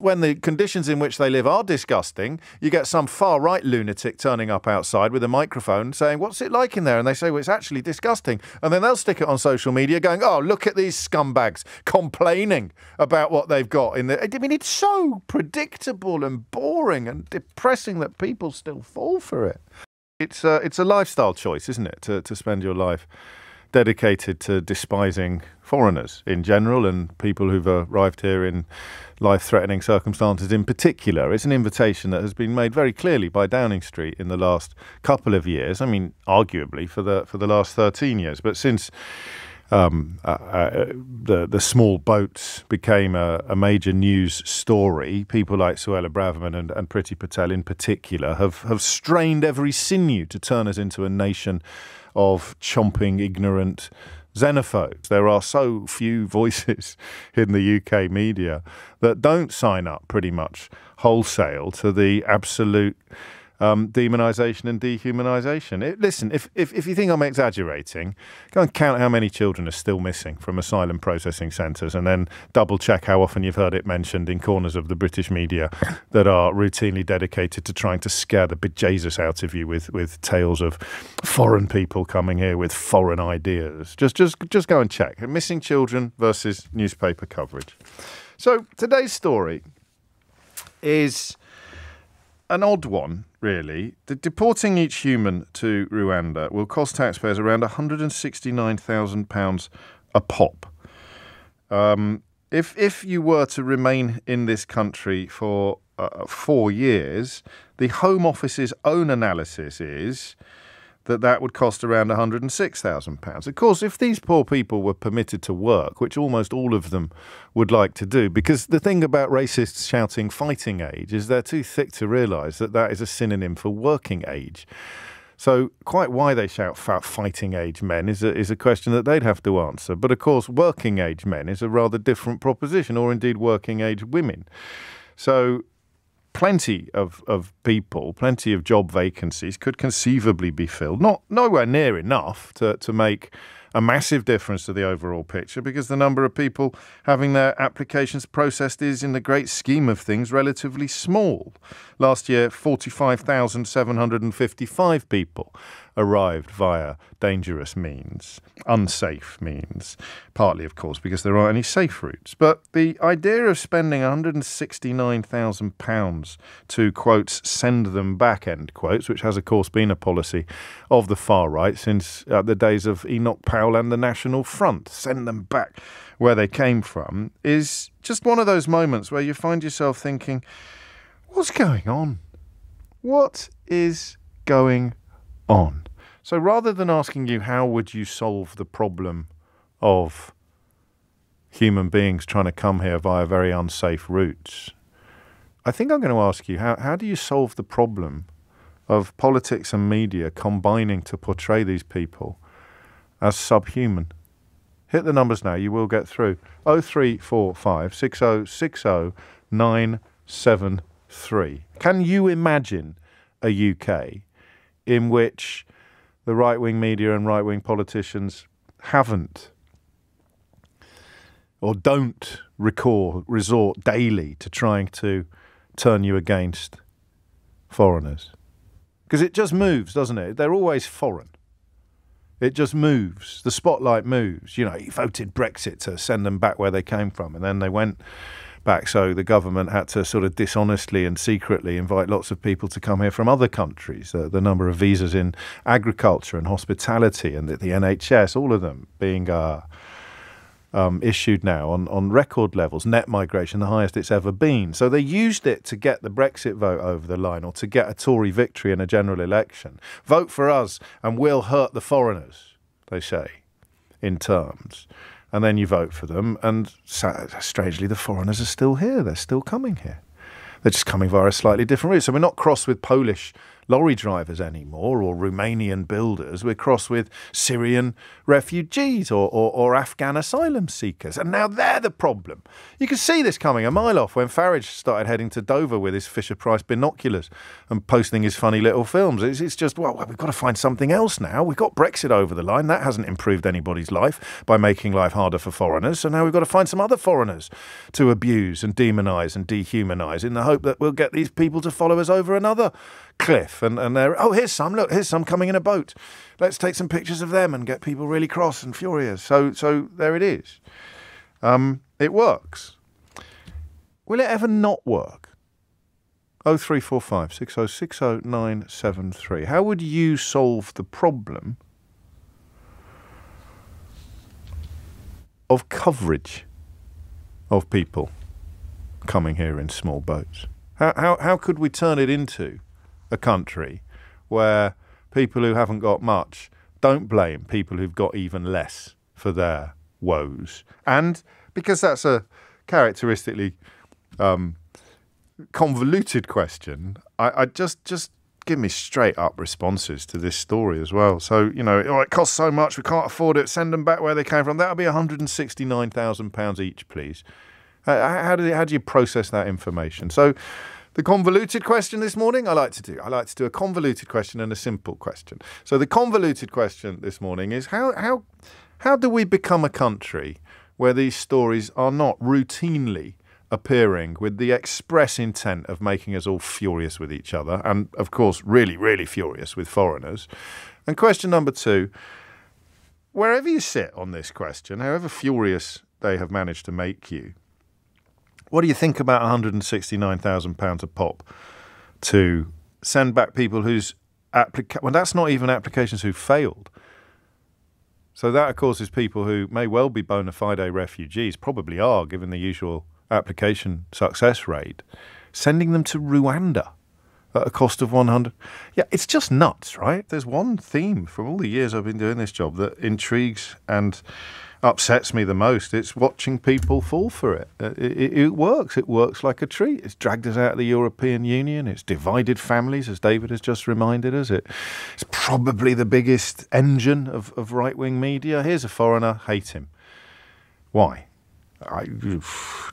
when the conditions in which they live are disgusting, you get some far-right lunatic turning up outside with a microphone saying, what's it like in there? And they say, well, it's actually disgusting. And then they'll stick it on social media going, oh, look at these scumbags complaining about what they've got in there. I mean, it's so predictable and boring and depressing that people still fall for it. It's a lifestyle choice, isn't it, to spend your life dedicated to despising foreigners in general and people who've arrived here in life-threatening circumstances in particular. It's an invitation that has been made very clearly by Downing Street in the last couple of years. I mean, arguably for the last 13 years. But since the small boats became a major news story, people like Suella Braverman and Priti Patel in particular have strained every sinew to turn us into a nation of chomping, ignorant xenophobes. There are so few voices in the UK media that don't sign up pretty much wholesale to the absolute demonisation and dehumanisation. Listen, if you think I'm exaggerating, go and count how many children are still missing from asylum processing centres and then double check how often you've heard it mentioned in corners of the British media that are routinely dedicated to trying to scare the bejesus out of you with tales of foreign people coming here with foreign ideas. Just go and check. Missing children versus newspaper coverage. So today's story is an odd one, really. Deporting each human to Rwanda will cost taxpayers around £169,000 a pop. If you were to remain in this country for 4 years, the Home Office's own analysis is that would cost around £106,000. Of course, if these poor people were permitted to work, which almost all of them would like to do, because the thing about racists shouting fighting age is they're too thick to realise that is a synonym for working age. So quite why they shout fighting age men is a question that they'd have to answer. But of course, working age men is a rather different proposition, or indeed working age women. So plenty of people, plenty of job vacancies could conceivably be filled. Nowhere near enough to make a massive difference to the overall picture, because the number of people having their applications processed is, in the great scheme of things, relatively small. Last year, 45,755 people arrived via dangerous means, unsafe means, partly, of course, because there aren't any safe routes. But the idea of spending £169,000 to, quotes, send them back, end quotes, which has, of course, been a policy of the far right since the days of Enoch Powell and the National Front, send them back where they came from, is just one of those moments where you find yourself thinking, what's going on? What is going on? So rather than asking you how would you solve the problem of human beings trying to come here via very unsafe routes, I think I'm going to ask you, how do you solve the problem of politics and media combining to portray these people as subhuman? Hit the numbers now, you will get through. 0345 6060 973. Can you imagine a UK in which the right-wing media and right-wing politicians haven't or don't resort daily to trying to turn you against foreigners? Because it just moves, doesn't it? They're always foreign. It just moves. The spotlight moves. You know, you voted Brexit to send them back where they came from, and then they went back, so the government had to sort of dishonestly and secretly invite lots of people to come here from other countries. The number of visas in agriculture and hospitality and the NHS, all of them being issued now on record levels. Net migration, the highest it's ever been. So they used it to get the Brexit vote over the line, or to get a Tory victory in a general election. Vote for us and we'll hurt the foreigners, they say, in terms. And then you vote for them, and strangely, the foreigners are still here. They're still coming here. They're just coming via a slightly different route. So we're not cross with Polish lorry drivers anymore or Romanian builders. We're crossed with Syrian refugees or Afghan asylum seekers. And now they're the problem. You can see this coming a mile off when Farage started heading to Dover with his Fisher-Price binoculars and posting his funny little films. It's just, well, we've got to find something else now. We've got Brexit over the line. That hasn't improved anybody's life by making life harder for foreigners. So now we've got to find some other foreigners to abuse and demonise and dehumanise in the hope that we'll get these people to follow us over another cliff. And they're, oh, here's some coming in a boat. Let's take some pictures of them and get people really cross and furious. So there it is. It works. Will it ever not work? 0345 6060 973. How would you solve the problem of coverage of people coming here in small boats? How could we turn it into a country where people who haven't got much don't blame people who've got even less for their woes? And because that's a characteristically convoluted question, I just give me straight up responses to this story as well. So, it costs so much, we can't afford it, send them back where they came from. That'll be £169,000 each, please. How do you process that information? So the convoluted question this morning, I like to do a convoluted question and a simple question. So the convoluted question this morning is how do we become a country where these stories are not routinely appearing with the express intent of making us all furious with each other and, of course, really, really furious with foreigners? And question number 2, wherever you sit on this question, however furious they have managed to make you, what do you think about £169,000 a pop to send back people whose well, that's not even applications who failed. So that, of course, is people who may well be bona fide refugees, probably are, given the usual application success rate, sending them to Rwanda at a cost of 100. Yeah, it's just nuts, right? There's one theme from all the years I've been doing this job that intrigues and upsets me the most. It's watching people fall for it. It works. It works like a treat. It's dragged us out of the European Union. It's divided families, as David has just reminded us. It's probably the biggest engine of right-wing media. Here's a foreigner, hate him. Why? I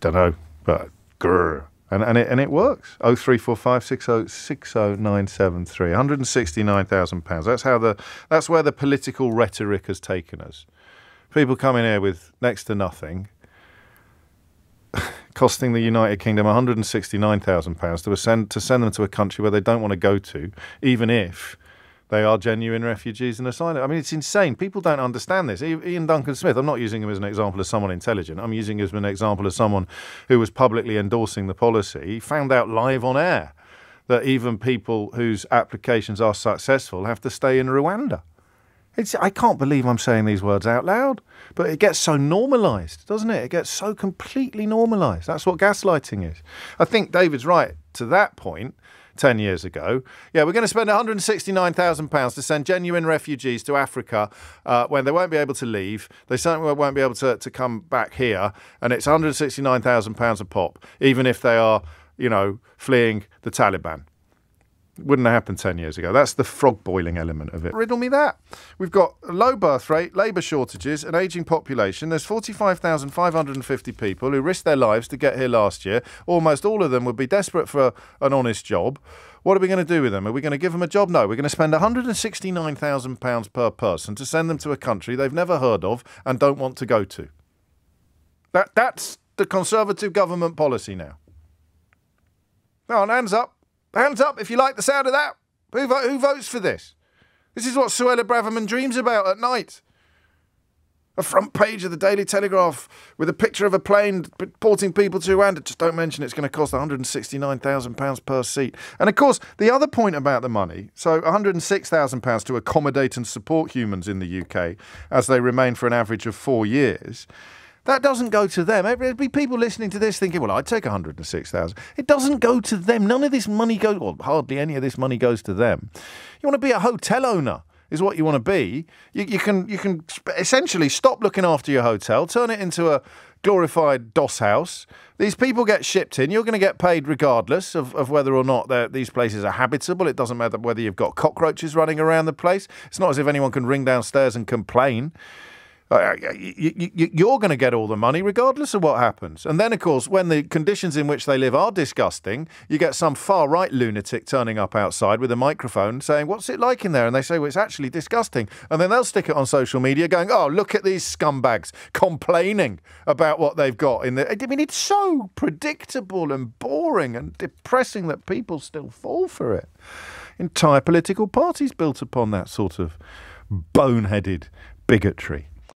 don't know, but grr. And it works. 0345 6060 973. £169,000. That's where the political rhetoric has taken us. People come in here with next to nothing, costing the United Kingdom £169,000 to send them to a country where they don't want to go to, even if they are genuine refugees and asylum. I mean, it's insane. People don't understand this. Ian Duncan Smith, I'm not using him as an example of someone intelligent. I'm using him as an example of someone who was publicly endorsing the policy. He found out live on air that even people whose applications are successful have to stay in Rwanda. I can't believe I'm saying these words out loud, but it gets so normalised, doesn't it? It gets so completely normalised. That's what gaslighting is. I think David's right to that point 10 years ago. Yeah, we're going to spend £169,000 to send genuine refugees to Africa when they won't be able to leave. They certainly won't be able to come back here, and it's £169,000 a pop, even if they are, fleeing the Taliban. Wouldn't have happened 10 years ago. That's the frog boiling element of it. Riddle me that. We've got a low birth rate, labour shortages, an ageing population. There's 45,550 people who risked their lives to get here last year. Almost all of them would be desperate for an honest job. What are we going to do with them? Are we going to give them a job? No, we're going to spend £169,000 per person to send them to a country they've never heard of and don't want to go to. That's the Conservative government policy now. Now, hands up. Hands up if you like the sound of that. Who votes for this? This is what Suella Braverman dreams about at night. A front page of the Daily Telegraph with a picture of a plane porting people to Rwanda. Just don't mention it's going to cost £169,000 per seat. And of course, the other point about the money, so £106,000 to accommodate and support humans in the UK as they remain for an average of 4 years. That doesn't go to them. There'll be people listening to this thinking, well, I'd take 106,000. It doesn't go to them. None of this money goes, well, hardly any of this money goes to them. You want to be a hotel owner is what you want to be. You can essentially stop looking after your hotel, turn it into a glorified DOS house. These people get shipped in. You're going to get paid regardless of whether or not these places are habitable. It doesn't matter whether you've got cockroaches running around the place. It's not as if anyone can ring downstairs and complain. You're going to get all the money regardless of what happens. And then, of course, when the conditions in which they live are disgusting, you get some far-right lunatic turning up outside with a microphone saying, what's it like in there? And they say, well, it's actually disgusting. And then they'll stick it on social media going, oh, look at these scumbags complaining about what they've got in there. I mean, it's so predictable and boring and depressing that people still fall for it. Entire political parties built upon that sort of boneheaded bigotry.